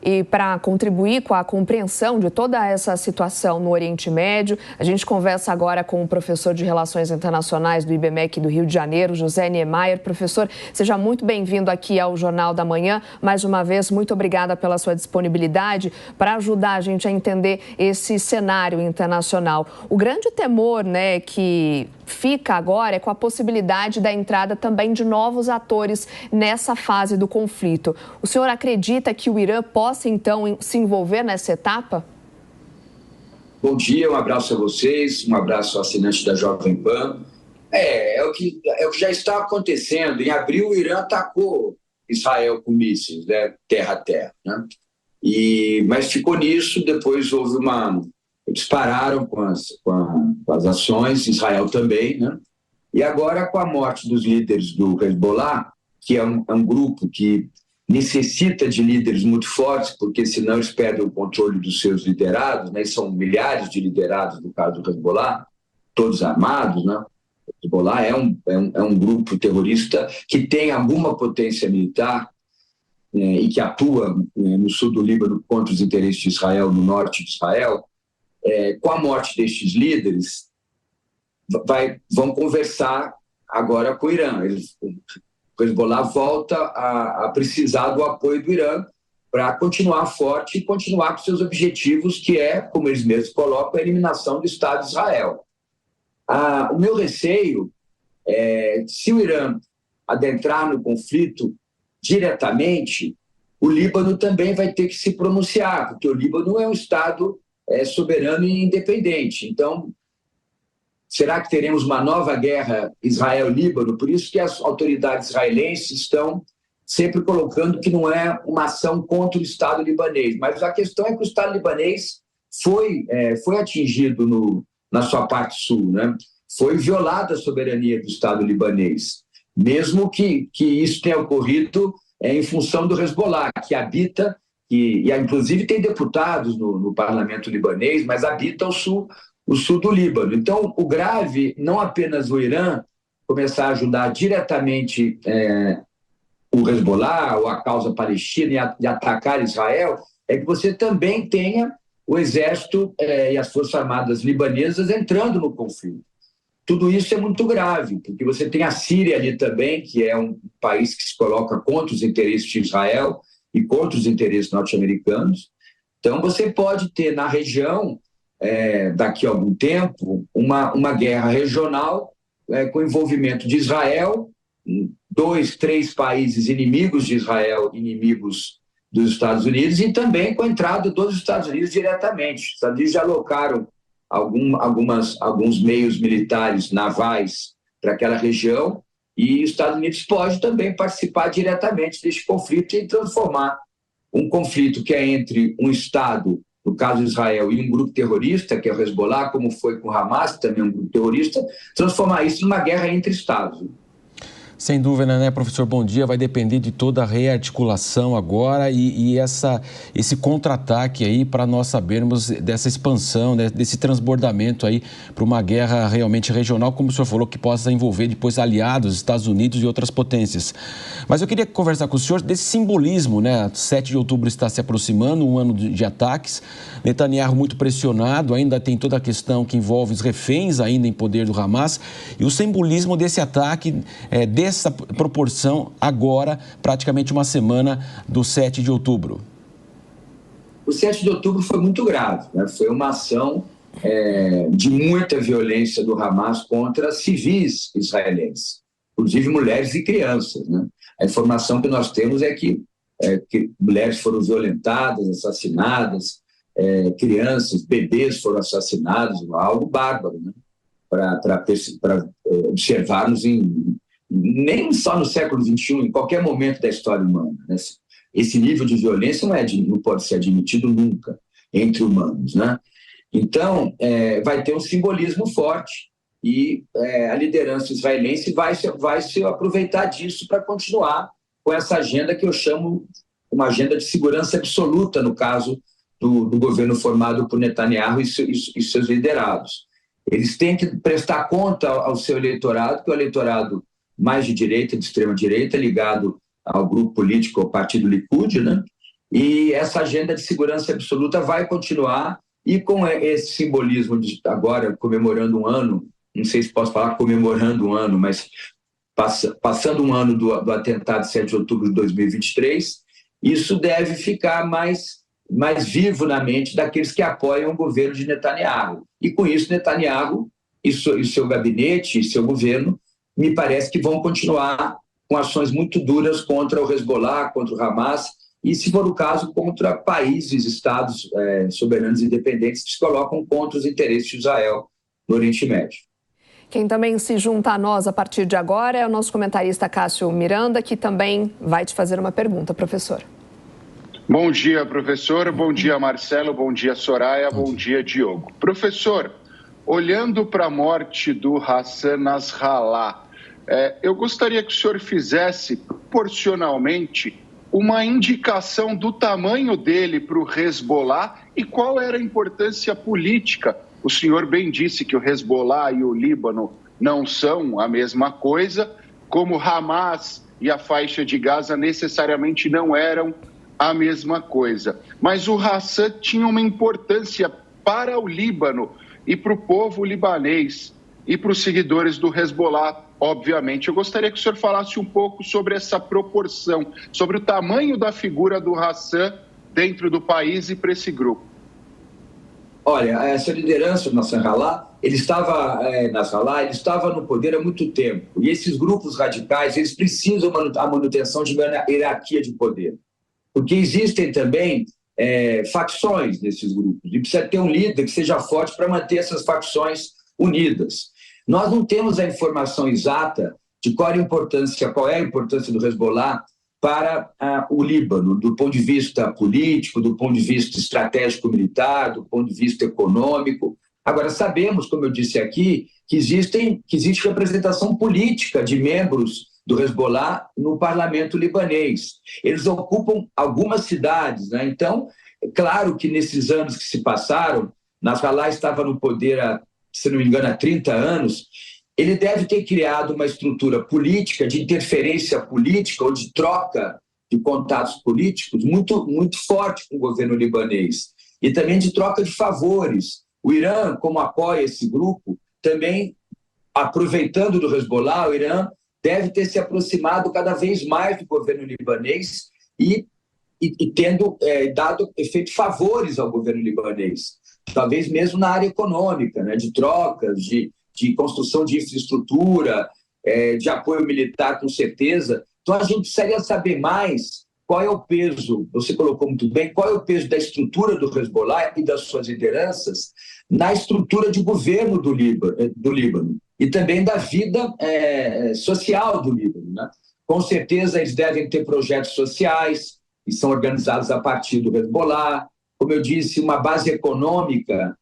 E para contribuir com a compreensão de toda essa situação no Oriente Médio, a gente conversa agora com o professor de Relações Internacionais do IBMEC do Rio de Janeiro, José Niemeyer. Professor, seja muito bem-vindo aqui ao Jornal da Manhã. Mais uma vez, muito obrigada pela sua disponibilidade para ajudar a gente a entender esse cenário internacional. O grande temor, que fica agora é com a possibilidade da entrada também de novos atores nessa fase do conflito. O senhor acredita que o Irã possa, então, se envolver nessa etapa? Bom dia, um abraço a vocês, um abraço ao assinante da Jovem Pan. É o que já está acontecendo. Em abril, o Irã atacou Israel com mísseis, terra a terra, né? Mas ficou nisso, depois houve dispararam com as ações, Israel também, né? E agora, com a morte dos líderes do Hezbollah, que é um grupo que necessita de líderes muito fortes, porque senão eles perdem o controle dos seus liderados, né? E são milhares de liderados, no caso do Hezbollah, todos armados, né? O Hezbollah é um grupo terrorista que tem alguma potência militar, e que atua no sul do Líbano contra os interesses de Israel, no norte de Israel. Com a morte destes líderes, vão conversar agora com o Irã. O Hezbollah volta a precisar do apoio do Irã para continuar forte e continuar com seus objetivos, que é, como eles mesmos colocam, a eliminação do Estado de Israel. O meu receio é, se o Irã adentrar no conflito diretamente, o Líbano também vai ter que se pronunciar, porque o Líbano é um Estado soberano e independente. Então, será que teremos uma nova guerra Israel-Líbano? Por isso que as autoridades israelenses estão sempre colocando que não é uma ação contra o Estado libanês. Mas a questão é que o Estado libanês foi atingido na sua parte sul, né? Foi violada a soberania do Estado libanês, mesmo que isso tenha ocorrido em função do Hezbollah, que habita, e inclusive tem deputados no parlamento libanês, mas habita o sul do Líbano. Então, o grave, não apenas o Irã começar a ajudar diretamente o Hezbollah ou a causa palestina e atacar Israel, é que você também tenha o exército e as forças armadas libanesas entrando no conflito. Tudo isso é muito grave, porque você tem a Síria ali também, que é um país que se coloca contra os interesses de Israel e contra os interesses norte-americanos. Então, você pode ter na região, daqui a algum tempo, uma guerra regional com envolvimento de Israel, 2, 3 países inimigos de Israel, inimigos dos Estados Unidos, e também com a entrada dos Estados Unidos diretamente. Os Estados Unidos já alocaram alguns meios militares navais para aquela região, e os Estados Unidos pode também participar diretamente deste conflito e transformar um conflito que é entre um Estado, no caso Israel, e um grupo terrorista, que é o Hezbollah, como foi com o Hamas, que também é um grupo terrorista, transformar isso numa guerra entre Estados. Sem dúvida, né, professor? Bom dia. Vai depender de toda a rearticulação agora e esse contra-ataque aí para nós sabermos dessa expansão, né, desse transbordamento aí para uma guerra realmente regional, como o senhor falou, que possa envolver depois aliados, Estados Unidos e outras potências. Mas eu queria conversar com o senhor desse simbolismo, né? 7 de outubro está se aproximando, um ano de ataques. Netanyahu muito pressionado, ainda tem toda a questão que envolve os reféns ainda em poder do Hamas e o simbolismo desse ataque, dessa proporção agora, praticamente uma semana do 7 de outubro. O 7 de outubro foi muito grave, né? Foi uma ação de muita violência do Hamas contra civis israelenses, inclusive mulheres e crianças, né? A informação que nós temos é que mulheres foram violentadas, assassinadas, crianças, bebês foram assassinados, algo bárbaro, né? Para observarmos nem só no século XXI, em qualquer momento da história humana, né? Esse nível de violência não pode ser admitido nunca entre humanos, né? Então, vai ter um simbolismo forte e a liderança israelense vai se aproveitar disso para continuar com essa agenda que eu chamo uma agenda de segurança absoluta, no caso do governo formado por Netanyahu e seus liderados. Eles têm que prestar conta ao seu eleitorado, que é o eleitorado mais de direita, de extrema-direita, ligado ao grupo político, ao partido Likud, né? E essa agenda de segurança absoluta vai continuar, e com esse simbolismo de agora comemorando um ano, não sei se posso falar comemorando um ano, mas passando um ano do atentado de 7 de outubro de 2023, isso deve ficar mais vivo na mente daqueles que apoiam o governo de Netanyahu. E com isso, Netanyahu e seu gabinete e seu governo, me parece que vão continuar com ações muito duras contra o Hezbollah, contra o Hamas, e, se for o caso, contra países, estados soberanos independentes que se colocam contra os interesses de Israel no Oriente Médio. Quem também se junta a nós a partir de agora é o nosso comentarista Cássio Miranda, que também vai te fazer uma pergunta, professor. Bom dia, professor. Bom dia, Marcelo. Bom dia, Soraya. Bom dia, Diogo. Professor, olhando para a morte do Hassan Nasrallah, eu gostaria que o senhor fizesse proporcionalmente uma indicação do tamanho dele para o Hezbollah e qual era a importância política. O senhor bem disse que o Hezbollah e o Líbano não são a mesma coisa, como Hamas e a faixa de Gaza necessariamente não eram a mesma coisa. Mas o Hassan tinha uma importância para o Líbano e para o povo libanês e para os seguidores do Hezbollah, obviamente. Eu gostaria que o senhor falasse um pouco sobre essa proporção, sobre o tamanho da figura do Hassan dentro do país e para esse grupo. Olha, essa liderança do Nasrallah, ele estava no poder há muito tempo. E esses grupos radicais, eles precisam da manutenção de uma hierarquia de poder. Porque existem também facções desses grupos. E precisa ter um líder que seja forte para manter essas facções unidas. Nós não temos a informação exata de qual é a importância do Hezbollah para o Líbano, do ponto de vista político, do ponto de vista estratégico-militar, do ponto de vista econômico. Agora, sabemos, como eu disse aqui, que existe representação política de membros do Hezbollah no parlamento libanês. Eles ocupam algumas cidades, né? Então, é claro que nesses anos que se passaram, Nasrallah estava no poder, se não me engano, há 30 anos, ele deve ter criado uma estrutura política, de interferência política ou de troca de contatos políticos muito, muito forte com o governo libanês. E também de troca de favores. O Irã, como apoia esse grupo, também, aproveitando do Hezbollah, o Irã deve ter se aproximado cada vez mais do governo libanês e tendo dado efeito favores ao governo libanês. Talvez mesmo na área econômica, né, de trocas, de construção de infraestrutura, de apoio militar, com certeza. Então, a gente precisaria saber mais qual é o peso, você colocou muito bem, qual é o peso da estrutura do Hezbollah e das suas lideranças na estrutura de governo do Líbano e também da vida social do Líbano, né? Com certeza, eles devem ter projetos sociais que são organizados a partir do Hezbollah. Como eu disse, uma base econômica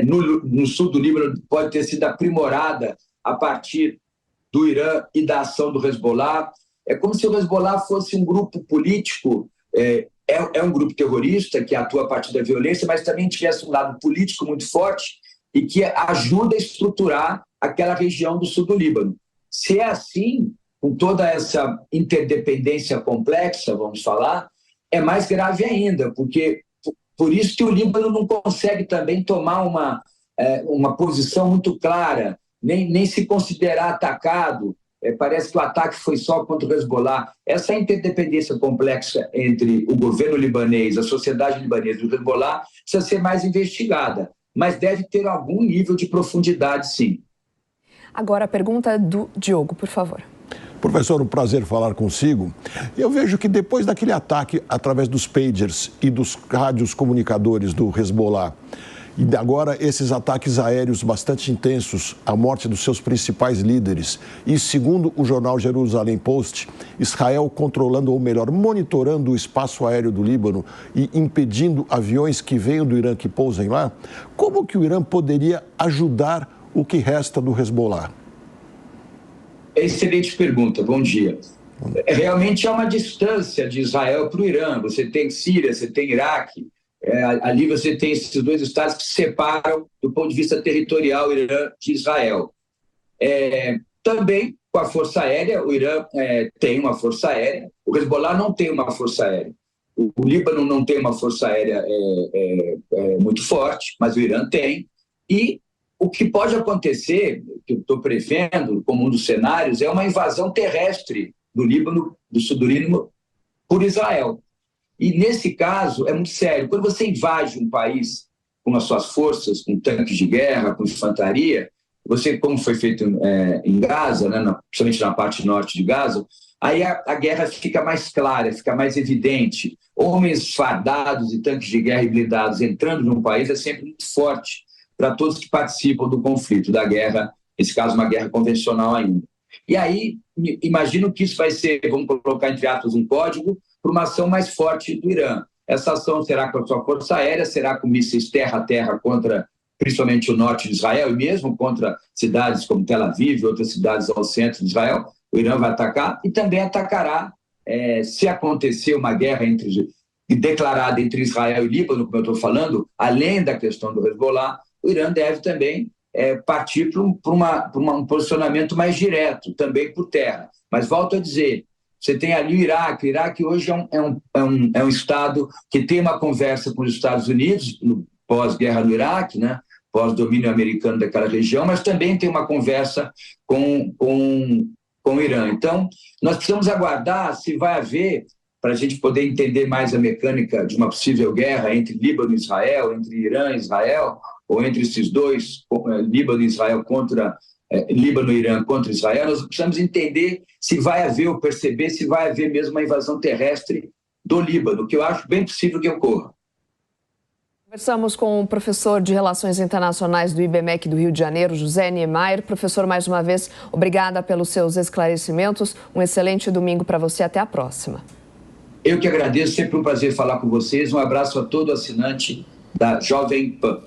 no sul do Líbano pode ter sido aprimorada a partir do Irã e da ação do Hezbollah. É como se o Hezbollah fosse um grupo político, um grupo terrorista que atua a partir da violência, mas também tivesse um lado político muito forte e que ajuda a estruturar aquela região do sul do Líbano. Se é assim, com toda essa interdependência complexa, vamos falar, é mais grave ainda, porque por isso que o Líbano não consegue também tomar uma posição muito clara, nem se considerar atacado. Parece que o ataque foi só contra o Hezbollah. Essa interdependência complexa entre o governo libanês, a sociedade libanesa e o Hezbollah precisa ser mais investigada, mas deve ter algum nível de profundidade, sim. Agora a pergunta do Diogo, por favor. Professor, um prazer falar consigo. Eu vejo que depois daquele ataque através dos pagers e dos rádios comunicadores do Hezbollah, e agora esses ataques aéreos bastante intensos, a morte dos seus principais líderes, e segundo o jornal Jerusalém Post, Israel controlando, ou melhor, monitorando o espaço aéreo do Líbano e impedindo aviões que venham do Irã que pousem lá, como que o Irã poderia ajudar o que resta do Hezbollah? Excelente pergunta, bom dia. Realmente há uma distância de Israel para o Irã. Você tem Síria, você tem Iraque, ali você tem esses dois estados que se separam do ponto de vista territorial Irã de Israel. Também com a Força Aérea, o Irã tem uma Força Aérea, o Hezbollah não tem uma Força Aérea. O Líbano não tem uma força aérea muito forte, mas o Irã tem. E o que pode acontecer, que eu estou prevendo como um dos cenários, é uma invasão terrestre do Líbano, do sul do Líbano, por Israel. E nesse caso é muito sério. Quando você invade um país com as suas forças, com tanques de guerra, com infantaria, você, como foi feito em Gaza, né, principalmente na parte norte de Gaza, aí a guerra fica mais clara, fica mais evidente. Homens fardados e tanques de guerra e blindados entrando num país é sempre muito forte para todos que participam do conflito, da guerra, nesse caso uma guerra convencional ainda. E aí, imagino que isso vai ser, vamos colocar entre aspas, um código para uma ação mais forte do Irã. Essa ação será com a sua força aérea, será com mísseis terra a terra contra principalmente o norte de Israel e mesmo contra cidades como Tel Aviv e outras cidades ao centro de Israel. O Irã vai atacar e também atacará, se acontecer uma guerra declarada entre Israel e Líbano, como eu estou falando, além da questão do Hezbollah, o Irã deve também partir para um posicionamento mais direto, também por terra. Mas volto a dizer, você tem ali o Iraque. O Iraque hoje é um Estado que tem uma conversa com os Estados Unidos, pós-guerra no Iraque, né? Pós-domínio americano daquela região, mas também tem uma conversa com o Irã. Então, nós precisamos aguardar se vai haver, para a gente poder entender mais a mecânica de uma possível guerra entre Líbano e Israel, entre Irã e Israel, ou entre esses dois, Líbano e Israel contra Líbano e Irã contra Israel, nós precisamos entender se vai haver ou perceber se vai haver mesmo uma invasão terrestre do Líbano, que eu acho bem possível que ocorra. Conversamos com o professor de Relações Internacionais do IBMEC do Rio de Janeiro, José Niemeyer. Professor, mais uma vez, obrigada pelos seus esclarecimentos. Um excelente domingo para você. Até a próxima. Eu que agradeço, sempre um prazer falar com vocês. Um abraço a todo assinante da Jovem Pan.